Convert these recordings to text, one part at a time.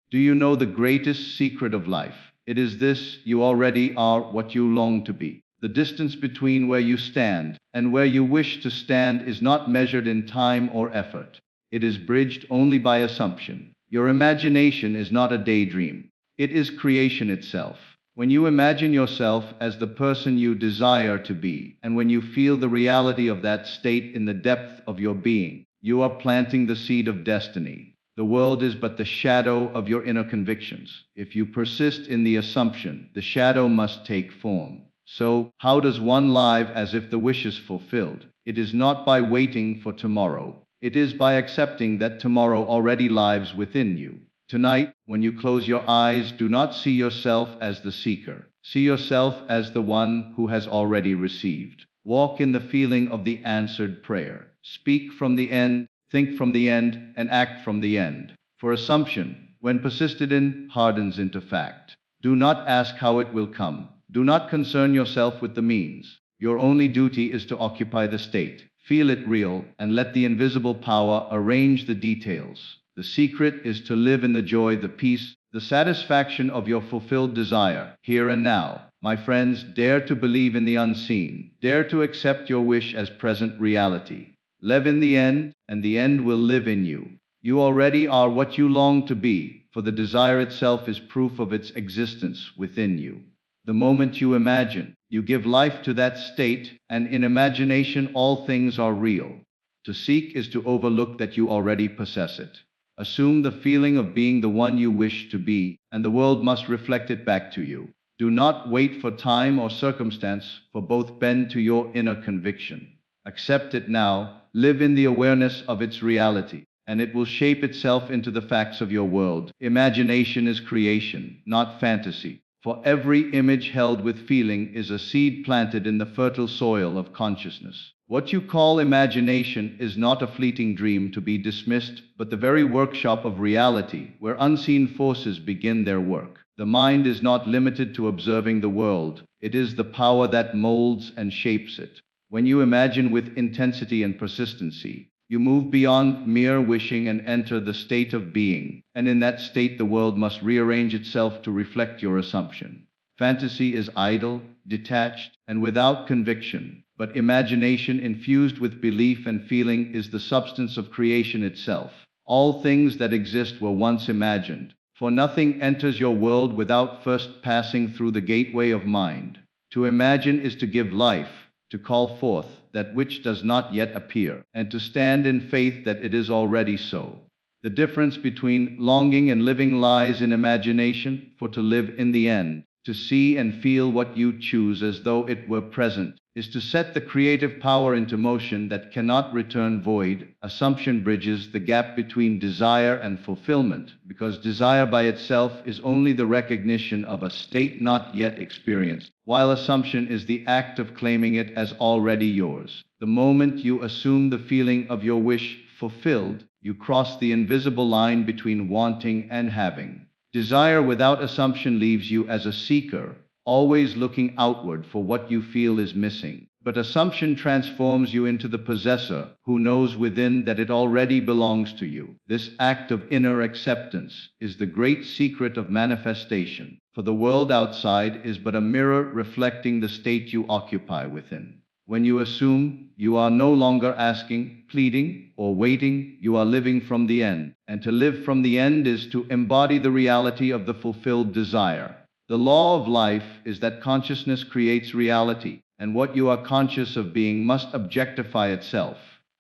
Do you know the greatest secret of life? It is this: you already are what you long to be. The distance between where you stand and where you wish to stand is not measured in time or effort. It is bridged only by assumption. Your imagination is not a daydream. It is creation itself. When you imagine yourself as the person you desire to be, and when you feel the reality of that state in the depth of your being, you are planting the seed of destiny. The world is but the shadow of your inner convictions. If you persist in the assumption, the shadow must take form. So, how does one live as if the wish is fulfilled? It is not by waiting for tomorrow. It is by accepting that tomorrow already lives within you. Tonight, when you close your eyes, do not see yourself as the seeker. See yourself as the one who has already received. Walk in the feeling of the answered prayer. Speak from the end, think from the end, and act from the end. For assumption, when persisted in, hardens into fact. Do not ask how it will come. Do not concern yourself with the means. Your only duty is to occupy the state. Feel it real, and let the invisible power arrange the details. The secret is to live in the joy, the peace, the satisfaction of your fulfilled desire, here and now. My friends, dare to believe in the unseen. Dare to accept your wish as present reality. Live in the end, and the end will live in you. You already are what you long to be, for the desire itself is proof of its existence within you. The moment you imagine, you give life to that state, and in imagination all things are real. To seek is to overlook that you already possess it. Assume the feeling of being the one you wish to be, and the world must reflect it back to you. Do not wait for time or circumstance, for both bend to your inner conviction. Accept it now, live in the awareness of its reality, and it will shape itself into the facts of your world. Imagination is creation, not fantasy. For every image held with feeling is a seed planted in the fertile soil of consciousness. What you call imagination is not a fleeting dream to be dismissed, but the very workshop of reality, where unseen forces begin their work. The mind is not limited to observing the world. It is the power that molds and shapes it. When you imagine with intensity and persistency, you move beyond mere wishing and enter the state of being, and in that state the world must rearrange itself to reflect your assumption. Fantasy is idle, detached, and without conviction, but imagination infused with belief and feeling is the substance of creation itself. All things that exist were once imagined, for nothing enters your world without first passing through the gateway of mind. To imagine is to give life, to call forth that which does not yet appear, and to stand in faith that it is already so. The difference between longing and living lies in imagination, for to live in the end, to see and feel what you choose as though it were present, is to set the creative power into motion that cannot return void. Assumption bridges the gap between desire and fulfillment, because desire by itself is only the recognition of a state not yet experienced, while assumption is the act of claiming it as already yours. The moment you assume the feeling of your wish fulfilled, you cross the invisible line between wanting and having. Desire without assumption leaves you as a seeker, always looking outward for what you feel is missing. But assumption transforms you into the possessor, who knows within that it already belongs to you. This act of inner acceptance is the great secret of manifestation, for the world outside is but a mirror reflecting the state you occupy within. When you assume, you are no longer asking, pleading, or waiting, you are living from the end. And to live from the end is to embody the reality of the fulfilled desire. The law of life is that consciousness creates reality, and what you are conscious of being must objectify itself.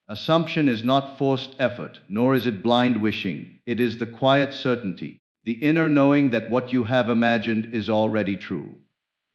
Assumption is not forced effort, nor is it blind wishing. It is the quiet certainty, the inner knowing that what you have imagined is already true.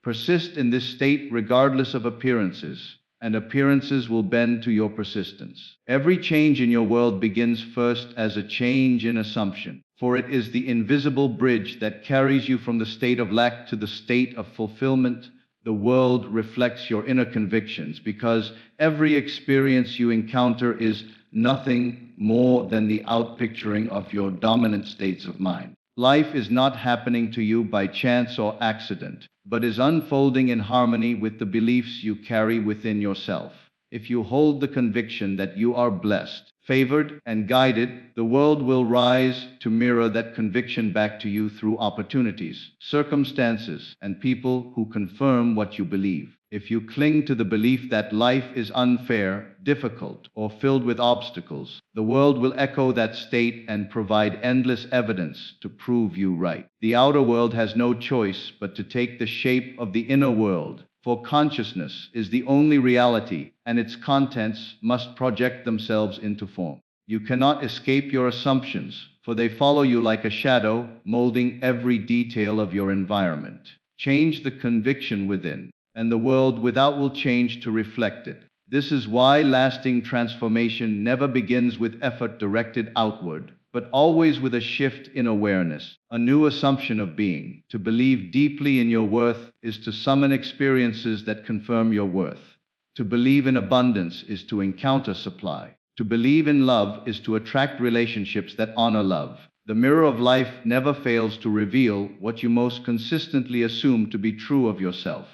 Persist in this state regardless of appearances, and appearances will bend to your persistence. Every change in your world begins first as a change in assumption, for it is the invisible bridge that carries you from the state of lack to the state of fulfillment. The world reflects your inner convictions, because every experience you encounter is nothing more than the outpicturing of your dominant states of mind. Life is not happening to you by chance or accident, but is unfolding in harmony with the beliefs you carry within yourself. If you hold the conviction that you are blessed, favored, and guided, the world will rise to mirror that conviction back to you through opportunities, circumstances, and people who confirm what you believe. If you cling to the belief that life is unfair, difficult, or filled with obstacles, the world will echo that state and provide endless evidence to prove you right. The outer world has no choice but to take the shape of the inner world, for consciousness is the only reality, and its contents must project themselves into form. You cannot escape your assumptions, for they follow you like a shadow, molding every detail of your environment. Change the conviction within, and the world without will change to reflect it. This is why lasting transformation never begins with effort directed outward, but always with a shift in awareness, a new assumption of being. To believe deeply in your worth is to summon experiences that confirm your worth. To believe in abundance is to encounter supply. To believe in love is to attract relationships that honor love. The mirror of life never fails to reveal what you most consistently assume to be true of yourself.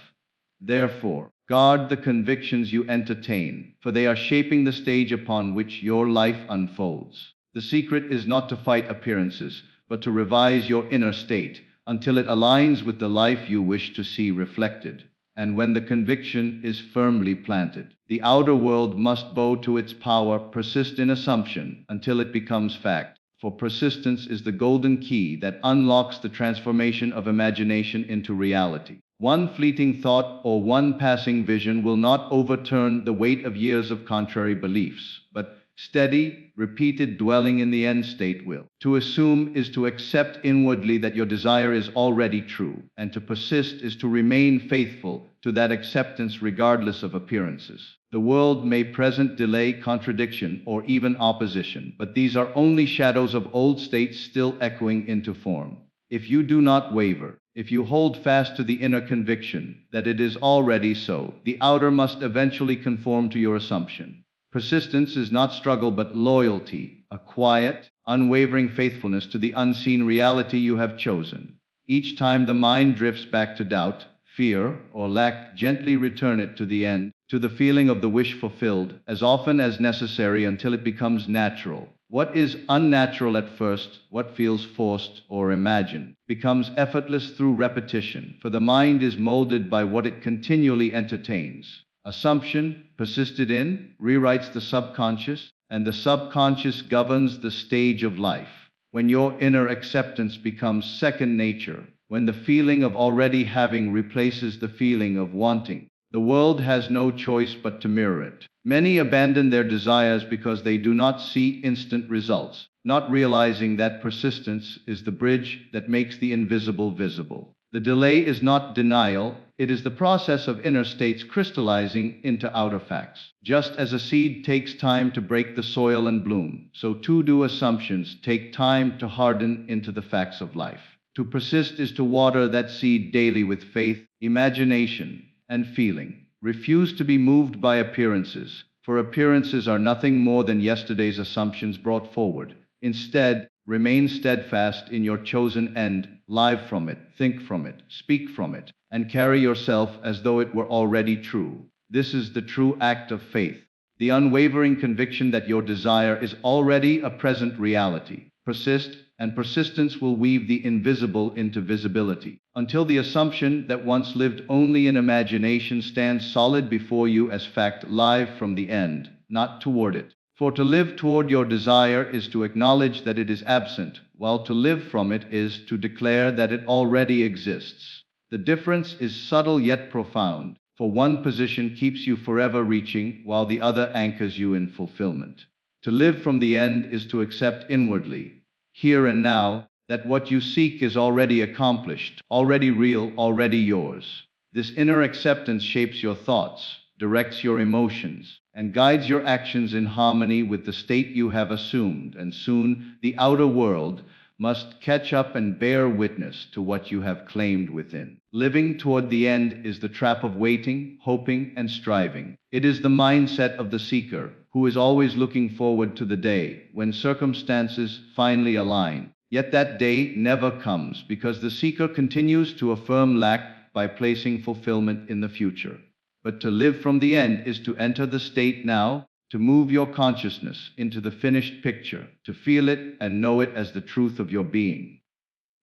Therefore, guard the convictions you entertain, for they are shaping the stage upon which your life unfolds. The secret is not to fight appearances, but to revise your inner state until it aligns with the life you wish to see reflected. And when the conviction is firmly planted, the outer world must bow to its power, persist in assumption until it becomes fact. For persistence is the golden key that unlocks the transformation of imagination into reality. One fleeting thought or one passing vision will not overturn the weight of years of contrary beliefs, but steady, repeated dwelling in the end state will. To assume is to accept inwardly that your desire is already true, and to persist is to remain faithful to that acceptance regardless of appearances. The world may present delay, contradiction, or even opposition, but these are only shadows of old states still echoing into form. If you do not waver, if you hold fast to the inner conviction that it is already so, the outer must eventually conform to your assumption. Persistence is not struggle but loyalty, a quiet, unwavering faithfulness to the unseen reality you have chosen. Each time the mind drifts back to doubt, fear, or lack, gently return it to the end, to the feeling of the wish fulfilled, as often as necessary until it becomes natural. What is unnatural at first, what feels forced or imagined, becomes effortless through repetition, for the mind is molded by what it continually entertains. Assumption, persisted in, rewrites the subconscious, and the subconscious governs the stage of life. When your inner acceptance becomes second nature, when the feeling of already having replaces the feeling of wanting, the world has no choice but to mirror it. Many abandon their desires because they do not see instant results, not realizing that persistence is the bridge that makes the invisible visible. The delay is not denial, it is the process of inner states crystallizing into outer facts. Just as a seed takes time to break the soil and bloom, so too do assumptions take time to harden into the facts of life. To persist is to water that seed daily with faith, imagination, and feeling. Refuse to be moved by appearances, for appearances are nothing more than yesterday's assumptions brought forward. Instead, remain steadfast in your chosen end, live from it, think from it, speak from it, and carry yourself as though it were already true. This is the true act of faith, the unwavering conviction that your desire is already a present reality. Persist, and persistence will weave the invisible into visibility, until the assumption that once lived only in imagination stands solid before you as fact, live from the end, not toward it. For to live toward your desire is to acknowledge that it is absent, while to live from it is to declare that it already exists. The difference is subtle yet profound, for one position keeps you forever reaching, while the other anchors you in fulfillment. To live from the end is to accept inwardly, here and now, that what you seek is already accomplished, already real, already yours. This inner acceptance shapes your thoughts, directs your emotions, and guides your actions in harmony with the state you have assumed, and soon the outer world must catch up and bear witness to what you have claimed within. Living toward the end is the trap of waiting, hoping, and striving. It is the mindset of the seeker, who is always looking forward to the day when circumstances finally align. Yet that day never comes because the seeker continues to affirm lack by placing fulfillment in the future. But to live from the end is to enter the state now, to move your consciousness into the finished picture, to feel it and know it as the truth of your being.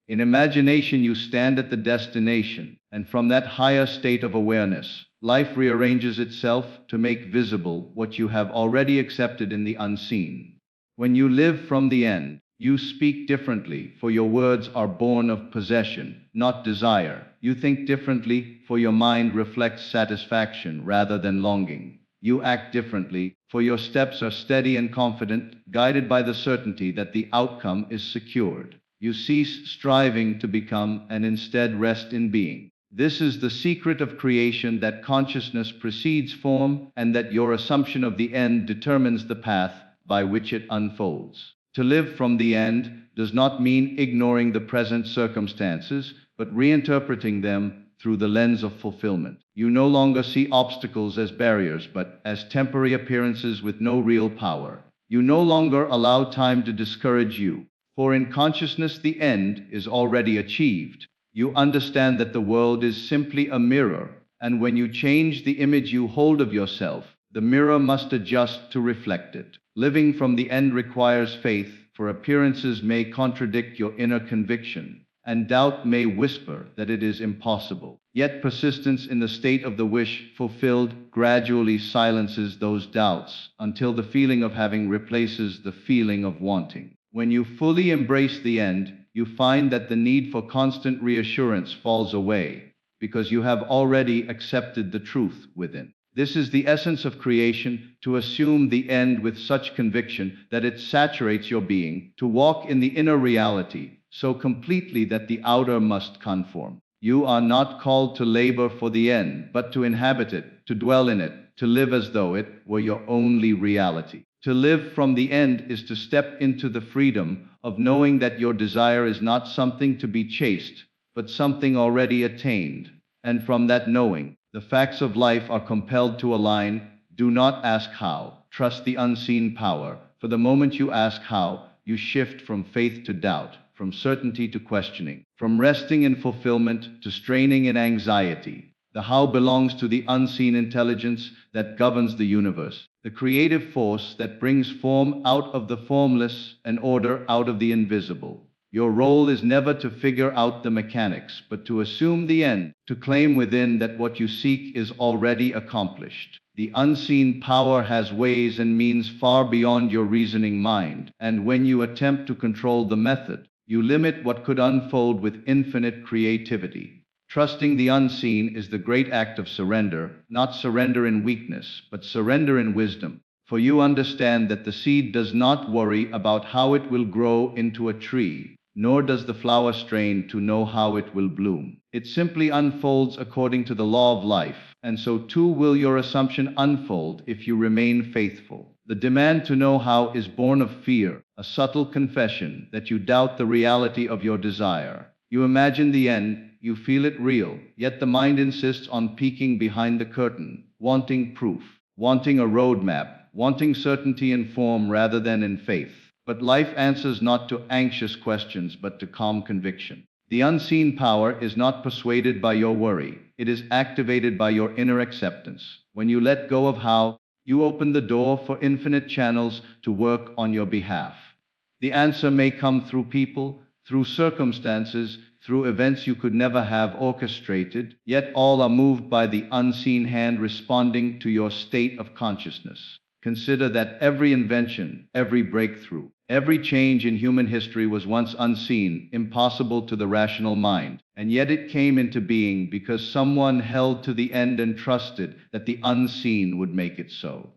In imagination, you stand at the destination, and from that higher state of awareness, life rearranges itself to make visible what you have already accepted in the unseen. When you live from the end, you speak differently, for your words are born of possession, not desire. You think differently, for your mind reflects satisfaction rather than longing. You act differently, for your steps are steady and confident, guided by the certainty that the outcome is secured. You cease striving to become and instead rest in being. This is the secret of creation, that consciousness precedes form and that your assumption of the end determines the path by which it unfolds. To live from the end does not mean ignoring the present circumstances, but reinterpreting them through the lens of fulfillment. You no longer see obstacles as barriers, but as temporary appearances with no real power. You no longer allow time to discourage you, for in consciousness the end is already achieved. You understand that the world is simply a mirror, and when you change the image you hold of yourself, the mirror must adjust to reflect it. Living from the end requires faith, for appearances may contradict your inner conviction, and doubt may whisper that it is impossible. Yet persistence in the state of the wish fulfilled gradually silences those doubts until the feeling of having replaces the feeling of wanting. When you fully embrace the end, you find that the need for constant reassurance falls away, because you have already accepted the truth within. This is the essence of creation, to assume the end with such conviction that it saturates your being, to walk in the inner reality so completely that the outer must conform. You are not called to labor for the end, but to inhabit it, to dwell in it, to live as though it were your only reality. To live from the end is to step into the freedom of knowing that your desire is not something to be chased, but something already attained. And from that knowing, the facts of life are compelled to align. Do not ask how. Trust the unseen power. For the moment you ask how, you shift from faith to doubt, from certainty to questioning, from resting in fulfillment to straining in anxiety. The how belongs to the unseen intelligence that governs the universe, the creative force that brings form out of the formless and order out of the invisible. Your role is never to figure out the mechanics, but to assume the end, to claim within that what you seek is already accomplished. The unseen power has ways and means far beyond your reasoning mind, and when you attempt to control the method, you limit what could unfold with infinite creativity. Trusting the unseen is the great act of surrender, not surrender in weakness, but surrender in wisdom. For you understand that the seed does not worry about how it will grow into a tree, nor does the flower strain to know how it will bloom. It simply unfolds according to the law of life, and so too will your assumption unfold if you remain faithful. The demand to know how is born of fear, a subtle confession that you doubt the reality of your desire. You imagine the end, you feel it real, yet the mind insists on peeking behind the curtain, wanting proof, wanting a roadmap, wanting certainty in form rather than in faith. But life answers not to anxious questions but to calm conviction. The unseen power is not persuaded by your worry, it is activated by your inner acceptance. When you let go of how, you open the door for infinite channels to work on your behalf. The answer may come through people, through circumstances, through events you could never have orchestrated, yet all are moved by the unseen hand responding to your state of consciousness. Consider that every invention, every breakthrough, every change in human history was once unseen, impossible to the rational mind, and yet it came into being because someone held to the end and trusted that the unseen would make it so.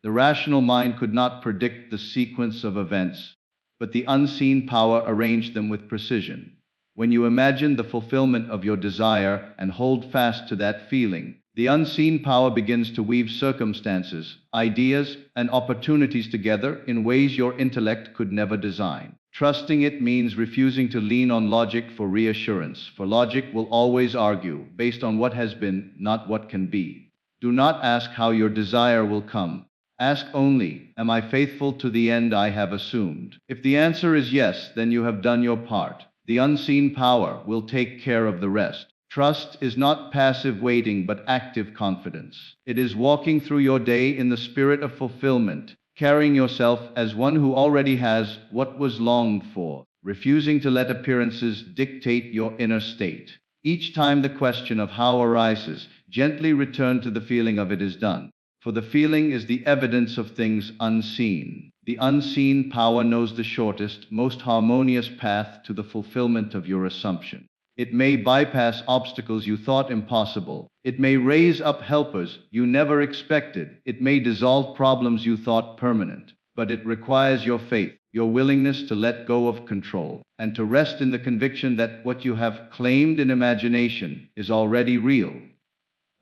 The rational mind could not predict the sequence of events, but the unseen power arranged them with precision. When you imagine the fulfillment of your desire and hold fast to that feeling, the unseen power begins to weave circumstances, ideas, and opportunities together in ways your intellect could never design. Trusting it means refusing to lean on logic for reassurance, for logic will always argue based on what has been, not what can be. Do not ask how your desire will come. Ask only, am I faithful to the end I have assumed? If the answer is yes, then you have done your part. The unseen power will take care of the rest. Trust is not passive waiting but active confidence. It is walking through your day in the spirit of fulfillment, carrying yourself as one who already has what was longed for, refusing to let appearances dictate your inner state. Each time the question of how arises, gently return to the feeling of it is done. For the feeling is the evidence of things unseen. The unseen power knows the shortest, most harmonious path to the fulfillment of your assumption. It may bypass obstacles you thought impossible. It may raise up helpers you never expected. It may dissolve problems you thought permanent. But it requires your faith, your willingness to let go of control, and to rest in the conviction that what you have claimed in imagination is already real.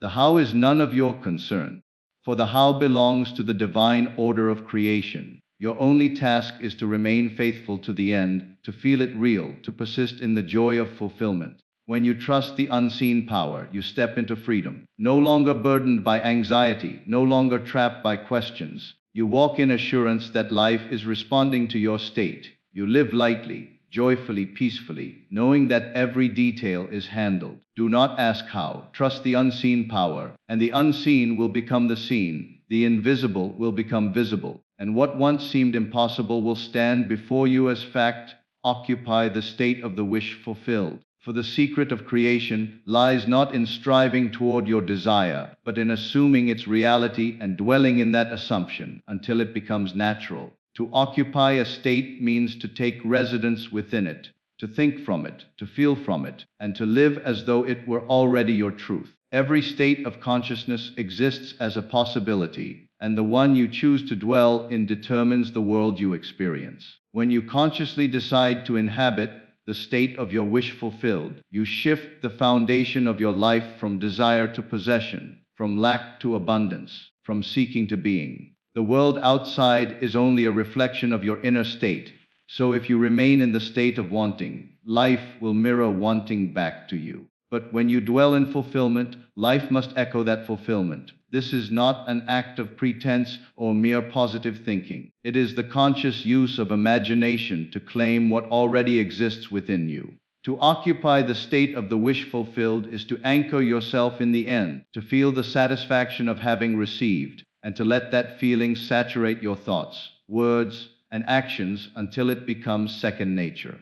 The how is none of your concern, for the how belongs to the divine order of creation. Your only task is to remain faithful to the end, to feel it real, to persist in the joy of fulfillment. When you trust the unseen power, you step into freedom, no longer burdened by anxiety, no longer trapped by questions. You walk in assurance that life is responding to your state. You live lightly, joyfully, peacefully, knowing that every detail is handled. Do not ask how. Trust the unseen power, and the unseen will become the seen. The invisible will become visible, and what once seemed impossible will stand before you as fact. Occupy the state of the wish fulfilled. For the secret of creation lies not in striving toward your desire, but in assuming its reality and dwelling in that assumption until it becomes natural. To occupy a state means to take residence within it, to think from it, to feel from it, and to live as though it were already your truth. Every state of consciousness exists as a possibility, and the one you choose to dwell in determines the world you experience. When you consciously decide to inhabit the state of your wish fulfilled, you shift the foundation of your life from desire to possession, from lack to abundance, from seeking to being. The world outside is only a reflection of your inner state, so if you remain in the state of wanting, life will mirror wanting back to you. But when you dwell in fulfillment, life must echo that fulfillment. This is not an act of pretense or mere positive thinking. It is the conscious use of imagination to claim what already exists within you. To occupy the state of the wish fulfilled is to anchor yourself in the end, to feel the satisfaction of having received, and to let that feeling saturate your thoughts, words, and actions until it becomes second nature.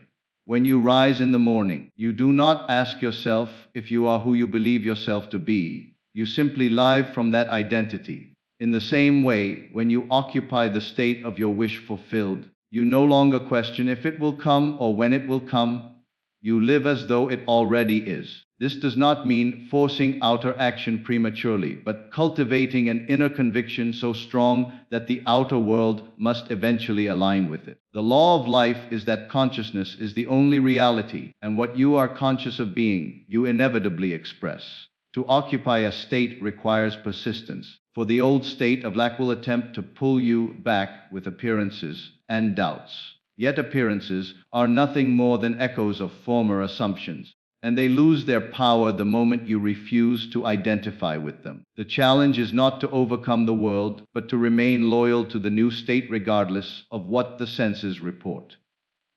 When you rise in the morning, you do not ask yourself if you are who you believe yourself to be. You simply live from that identity. In the same way, when you occupy the state of your wish fulfilled, you no longer question if it will come or when it will come. You live as though it already is. This does not mean forcing outer action prematurely, but cultivating an inner conviction so strong that the outer world must eventually align with it. The law of life is that consciousness is the only reality, and what you are conscious of being, you inevitably express. To occupy a state requires persistence, for the old state of lack will attempt to pull you back with appearances and doubts. Yet appearances are nothing more than echoes of former assumptions, and they lose their power the moment you refuse to identify with them. The challenge is not to overcome the world, but to remain loyal to the new state regardless of what the senses report.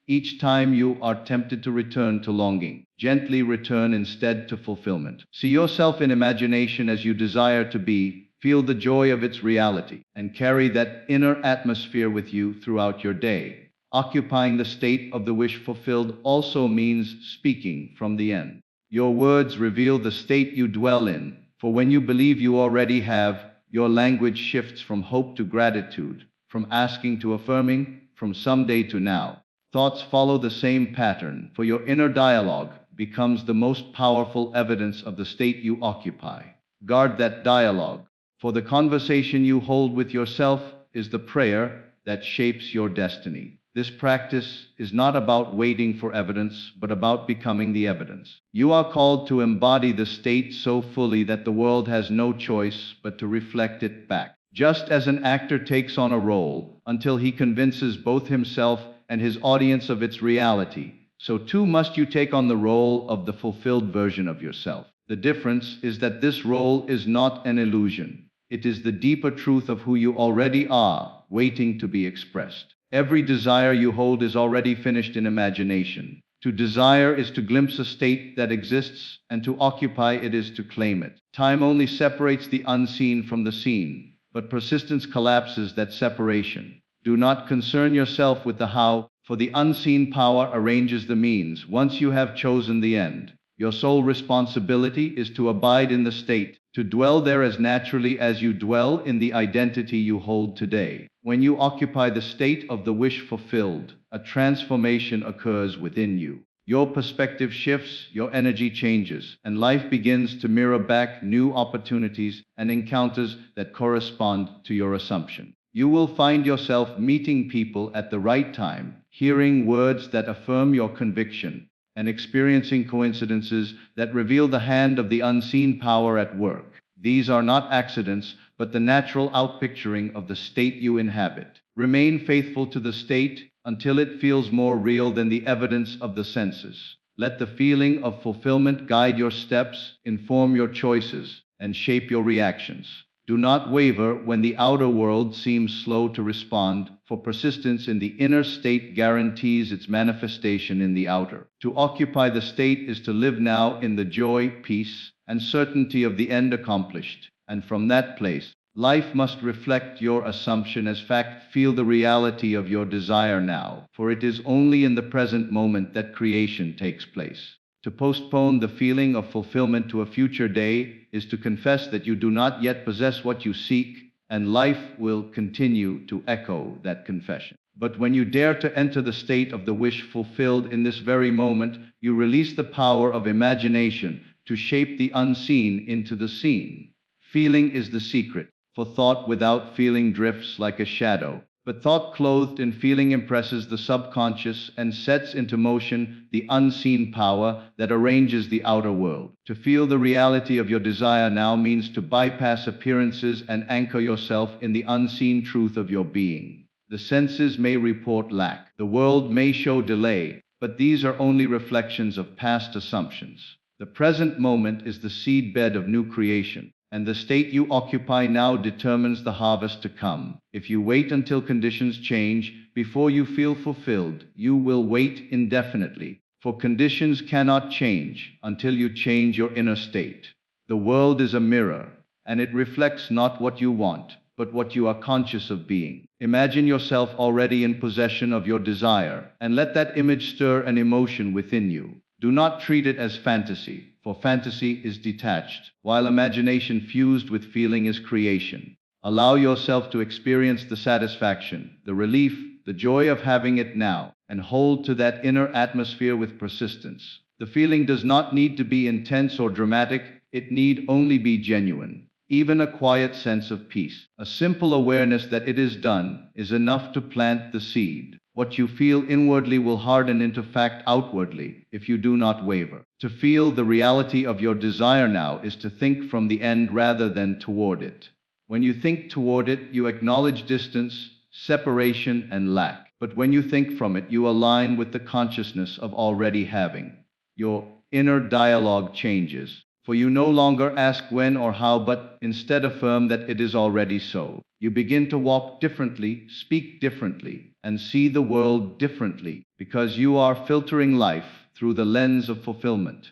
Each time you are tempted to return to longing, gently return instead to fulfillment. See yourself in imagination as you desire to be, feel the joy of its reality, and carry that inner atmosphere with you throughout your day. Occupying the state of the wish fulfilled also means speaking from the end. Your words reveal the state you dwell in, for when you believe you already have, your language shifts from hope to gratitude, from asking to affirming, from someday to now. Thoughts follow the same pattern, for your inner dialogue becomes the most powerful evidence of the state you occupy. Guard that dialogue, for the conversation you hold with yourself is the prayer that shapes your destiny. This practice is not about waiting for evidence, but about becoming the evidence. You are called to embody the state so fully that the world has no choice but to reflect it back. Just as an actor takes on a role until he convinces both himself and his audience of its reality, so too must you take on the role of the fulfilled version of yourself. The difference is that this role is not an illusion. It is the deeper truth of who you already are, waiting to be expressed. Every desire you hold is already finished in imagination. To desire is to glimpse a state that exists, and to occupy it is to claim it. Time only separates the unseen from the seen, but persistence collapses that separation. Do not concern yourself with the how, for the unseen power arranges the means once you have chosen the end. Your sole responsibility is to abide in the state, to dwell there as naturally as you dwell in the identity you hold today. When you occupy the state of the wish fulfilled, a transformation occurs within you. Your perspective shifts, your energy changes, and life begins to mirror back new opportunities and encounters that correspond to your assumption. You will find yourself meeting people at the right time, hearing words that affirm your conviction, and experiencing coincidences that reveal the hand of the unseen power at work. These are not accidents, but the natural outpicturing of the state you inhabit. Remain faithful to the state until it feels more real than the evidence of the senses. Let the feeling of fulfillment guide your steps, inform your choices, and shape your reactions. Do not waver when the outer world seems slow to respond, for persistence in the inner state guarantees its manifestation in the outer. To occupy the state is to live now in the joy, peace, and certainty of the end accomplished, and from that place, life must reflect your assumption as fact. Feel the reality of your desire now, for it is only in the present moment that creation takes place. To postpone the feeling of fulfillment to a future day is to confess that you do not yet possess what you seek, and life will continue to echo that confession. But when you dare to enter the state of the wish fulfilled in this very moment, you release the power of imagination to shape the unseen into the seen. Feeling is the secret, for thought without feeling drifts like a shadow. But thought clothed in feeling impresses the subconscious and sets into motion the unseen power that arranges the outer world. To feel the reality of your desire now means to bypass appearances and anchor yourself in the unseen truth of your being. The senses may report lack, the world may show delay, but these are only reflections of past assumptions. The present moment is the seedbed of new creation, and the state you occupy now determines the harvest to come. If you wait until conditions change before you feel fulfilled, you will wait indefinitely, for conditions cannot change until you change your inner state. The world is a mirror, and it reflects not what you want, but what you are conscious of being. Imagine yourself already in possession of your desire, and let that image stir an emotion within you. Do not treat it as fantasy, for fantasy is detached, while imagination fused with feeling is creation. Allow yourself to experience the satisfaction, the relief, the joy of having it now, and hold to that inner atmosphere with persistence. The feeling does not need to be intense or dramatic, it need only be genuine. Even a quiet sense of peace, a simple awareness that it is done, is enough to plant the seed. What you feel inwardly will harden into fact outwardly if you do not waver. To feel the reality of your desire now is to think from the end rather than toward it. When you think toward it, you acknowledge distance, separation, and lack. But when you think from it, you align with the consciousness of already having. Your inner dialogue changes, for you no longer ask when or how, but instead affirm that it is already so. You begin to walk differently, speak differently, and see the world differently, because you are filtering life through the lens of fulfillment.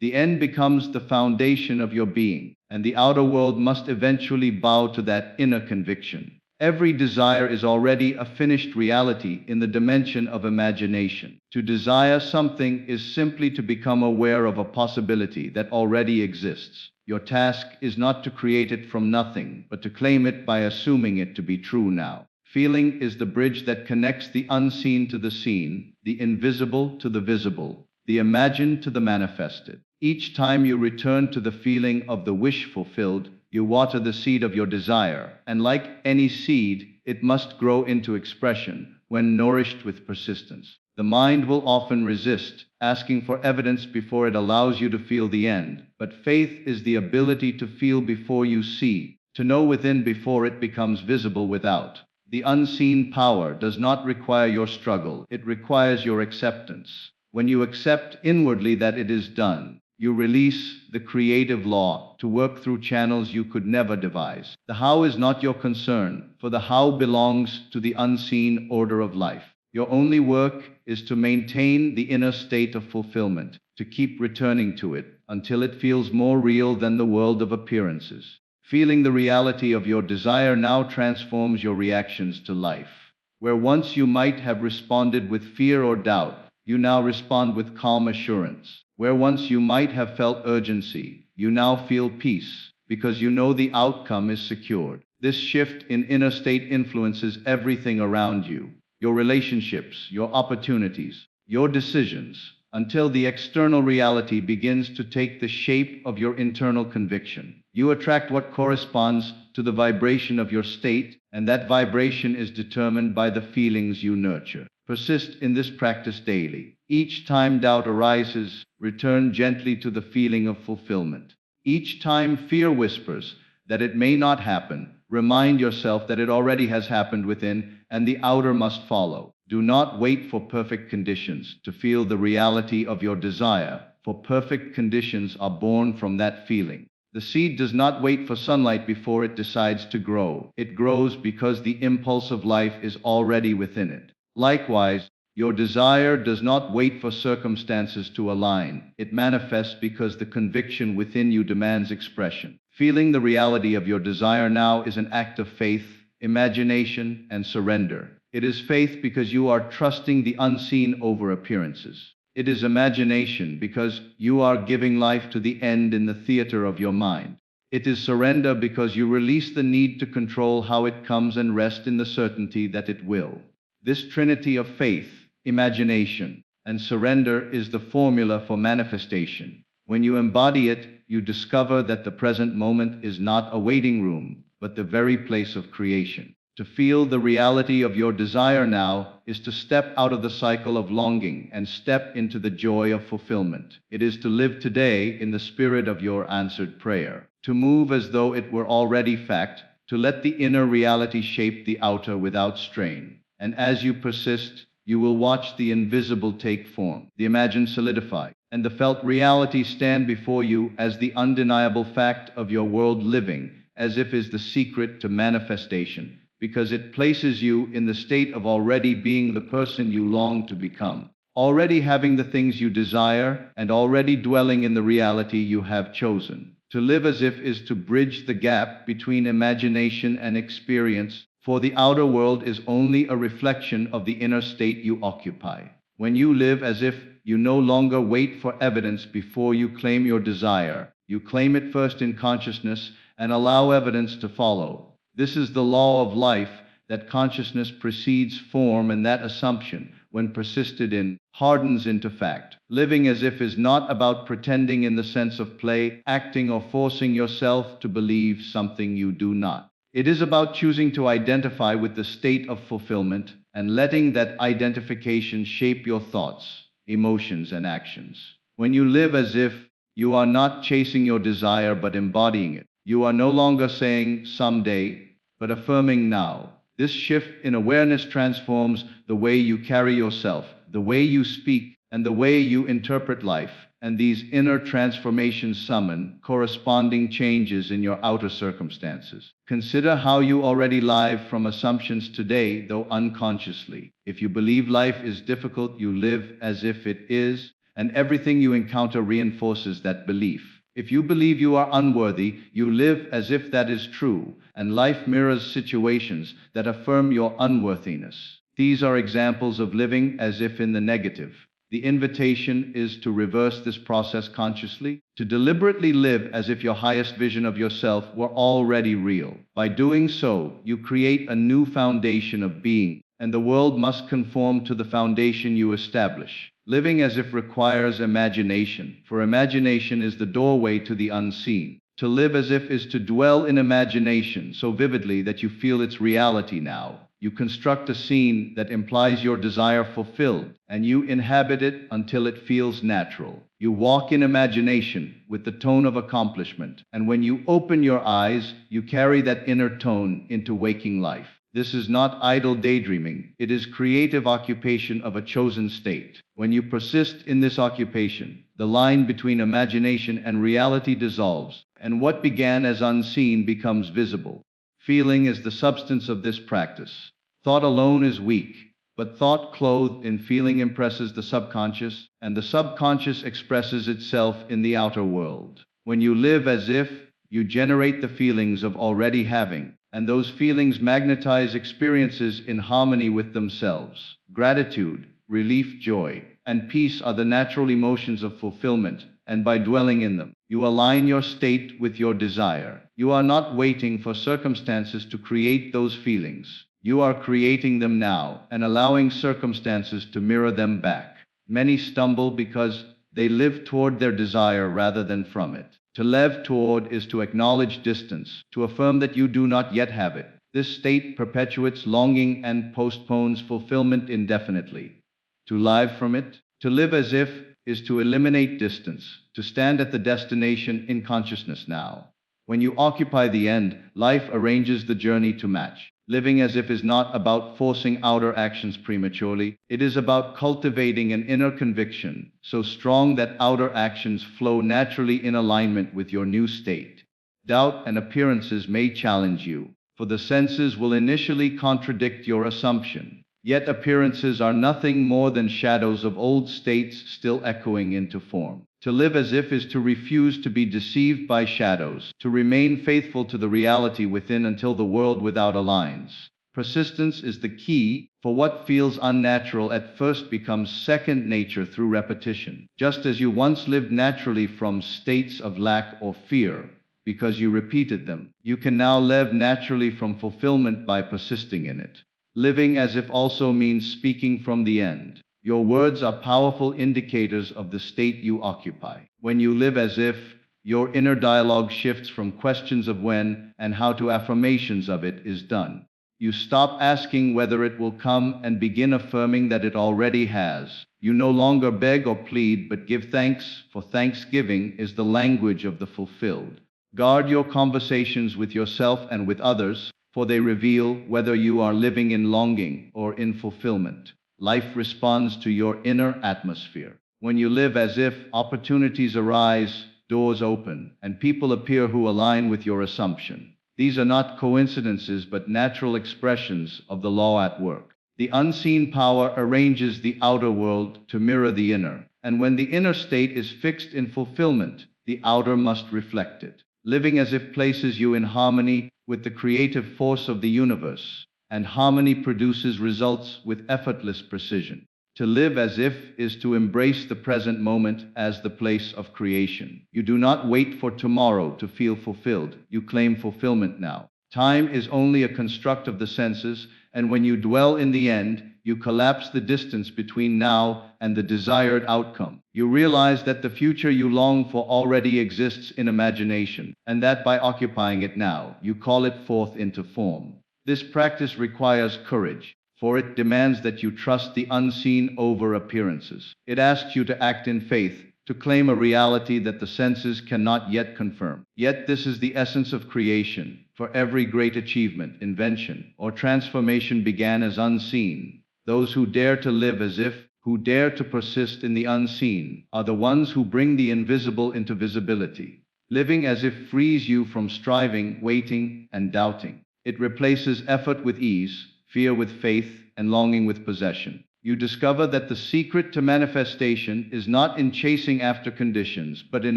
The end becomes the foundation of your being, and the outer world must eventually bow to that inner conviction. Every desire is already a finished reality in the dimension of imagination. To desire something is simply to become aware of a possibility that already exists. Your task is not to create it from nothing, but to claim it by assuming it to be true now. Feeling is the bridge that connects the unseen to the seen, the invisible to the visible, the imagined to the manifested. Each time you return to the feeling of the wish fulfilled, you water the seed of your desire, and like any seed, it must grow into expression when nourished with persistence. The mind will often resist, asking for evidence before it allows you to feel the end. But faith is the ability to feel before you see, to know within before it becomes visible without. The unseen power does not require your struggle, it requires your acceptance. When you accept inwardly that it is done, you release the creative law to work through channels you could never devise. The how is not your concern, for the how belongs to the unseen order of life. Your only work is to maintain the inner state of fulfillment, to keep returning to it until it feels more real than the world of appearances. Feeling the reality of your desire now transforms your reactions to life. Where once you might have responded with fear or doubt, you now respond with calm assurance. Where once you might have felt urgency, you now feel peace, because you know the outcome is secured. This shift in inner state influences everything around you, your relationships, your opportunities, your decisions, until the external reality begins to take the shape of your internal conviction. You attract what corresponds to the vibration of your state, and that vibration is determined by the feelings you nurture. Persist in this practice daily. Each time doubt arises, return gently to the feeling of fulfillment. Each time fear whispers that it may not happen, remind yourself that it already has happened within, and the outer must follow. Do not wait for perfect conditions to feel the reality of your desire, for perfect conditions are born from that feeling. The seed does not wait for sunlight before it decides to grow. It grows because the impulse of life is already within it. Likewise, your desire does not wait for circumstances to align. It manifests because the conviction within you demands expression. Feeling the reality of your desire now is an act of faith, imagination, and surrender. It is faith because you are trusting the unseen over appearances. It is imagination because you are giving life to the end in the theater of your mind. It is surrender because you release the need to control how it comes and rest in the certainty that it will. This trinity of faith, imagination, and surrender is the formula for manifestation. When you embody it, you discover that the present moment is not a waiting room, but the very place of creation. To feel the reality of your desire now is to step out of the cycle of longing and step into the joy of fulfillment. It is to live today in the spirit of your answered prayer, to move as though it were already fact, to let the inner reality shape the outer without strain. And as you persist, you will watch the invisible take form, the imagined solidify, and the felt reality stand before you as the undeniable fact of your world living, as if is the secret to manifestation, because it places you in the state of already being the person you long to become, already having the things you desire, and already dwelling in the reality you have chosen. To live as if is to bridge the gap between imagination and experience, for the outer world is only a reflection of the inner state you occupy. When you live as if, you no longer wait for evidence before you claim your desire. You claim it first in consciousness and allow evidence to follow. This is the law of life, that consciousness precedes form, and that assumption, when persisted in, hardens into fact. Living as if is not about pretending in the sense of play, acting, or forcing yourself to believe something you do not. It is about choosing to identify with the state of fulfillment and letting that identification shape your thoughts, emotions, and actions. When you live as if, you are not chasing your desire but embodying it. You are no longer saying someday, but affirming now. This shift in awareness transforms the way you carry yourself, the way you speak, and the way you interpret life. And these inner transformations summon corresponding changes in your outer circumstances. Consider how you already live from assumptions today, though unconsciously. If you believe life is difficult, you live as if it is, and everything you encounter reinforces that belief. If you believe you are unworthy, you live as if that is true, and life mirrors situations that affirm your unworthiness. These are examples of living as if in the negative. The invitation is to reverse this process consciously, to deliberately live as if your highest vision of yourself were already real. By doing so, you create a new foundation of being, and the world must conform to the foundation you establish. Living as if requires imagination, for imagination is the doorway to the unseen. To live as if is to dwell in imagination so vividly that you feel its reality now. You construct a scene that implies your desire fulfilled, and you inhabit it until it feels natural. You walk in imagination with the tone of accomplishment, and when you open your eyes, you carry that inner tone into waking life. This is not idle daydreaming, it is creative occupation of a chosen state. When you persist in this occupation, the line between imagination and reality dissolves, and what began as unseen becomes visible. Feeling is the substance of this practice. Thought alone is weak, But thought clothed in feeling impresses the subconscious, and the subconscious expresses itself in the outer world. When you live as if, you generate the feelings of already having, and those feelings magnetize experiences in harmony with themselves. Gratitude, relief, joy, and peace are the natural emotions of fulfillment, and by dwelling in them, you align your state with your desire. You are not waiting for circumstances to create those feelings. You are creating them now and allowing circumstances to mirror them back. Many stumble because they live toward their desire rather than from it. To live toward is to acknowledge distance, to affirm that you do not yet have it. This state perpetuates longing and postpones fulfillment indefinitely. To live from it, to live as if, is to eliminate distance, to stand at the destination in consciousness now. When you occupy the end, life arranges the journey to match. Living as if is not about forcing outer actions prematurely. It is about cultivating an inner conviction, so strong that outer actions flow naturally in alignment with your new state. Doubt and appearances may challenge you, for the senses will initially contradict your assumption. Yet appearances are nothing more than shadows of old states still echoing into form. To live as if is to refuse to be deceived by shadows, to remain faithful to the reality within until the world without aligns. Persistence is the key, for what feels unnatural at first becomes second nature through repetition. Just as you once lived naturally from states of lack or fear, because you repeated them, you can now live naturally from fulfillment by persisting in it. Living as if also means speaking from the end. Your words are powerful indicators of the state you occupy. When you live as if, your inner dialogue shifts from questions of when and how to affirmations of it is done. You stop asking whether it will come and begin affirming that it already has. You no longer beg or plead but give thanks, for thanksgiving is the language of the fulfilled. Guard your conversations with yourself and with others, for they reveal whether you are living in longing or in fulfillment. Life responds to your inner atmosphere. When you live as if, opportunities arise, doors open, and people appear who align with your assumption. These are not coincidences but natural expressions of the law at work. The unseen power arranges the outer world to mirror the inner, and when the inner state is fixed in fulfillment, the outer must reflect it. Living as if places you in harmony with the creative force of the universe, and harmony produces results with effortless precision. To live as if is to embrace the present moment as the place of creation. You do not wait for tomorrow to feel fulfilled, you claim fulfillment now. Time is only a construct of the senses, and when you dwell in the end, you collapse the distance between now and the desired outcome. You realize that the future you long for already exists in imagination, and that by occupying it now, you call it forth into form. This practice requires courage, for it demands that you trust the unseen over appearances. It asks you to act in faith, to claim a reality that the senses cannot yet confirm. Yet this is the essence of creation, for every great achievement, invention, or transformation began as unseen. Those who dare to live as if, who dare to persist in the unseen, are the ones who bring the invisible into visibility. Living as if frees you from striving, waiting, and doubting. It replaces effort with ease, fear with faith, and longing with possession. You discover that the secret to manifestation is not in chasing after conditions, but in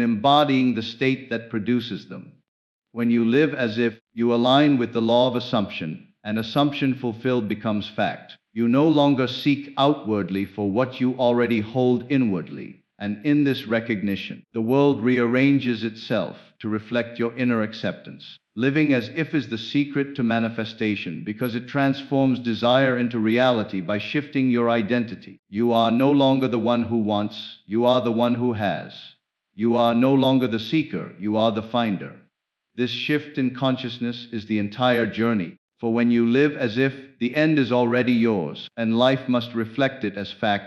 embodying the state that produces them. When you live as if, you align with the law of assumption, and assumption fulfilled becomes fact. You no longer seek outwardly for what you already hold inwardly, and in this recognition, the world rearranges itself to reflect your inner acceptance. Living as if is the secret to manifestation because it transforms desire into reality by shifting your identity. You are no longer the one who wants, you are the one who has. You are no longer the seeker, you are the finder. This shift in consciousness is the entire journey, for when you live as if, the end is already yours, and life must reflect it as fact.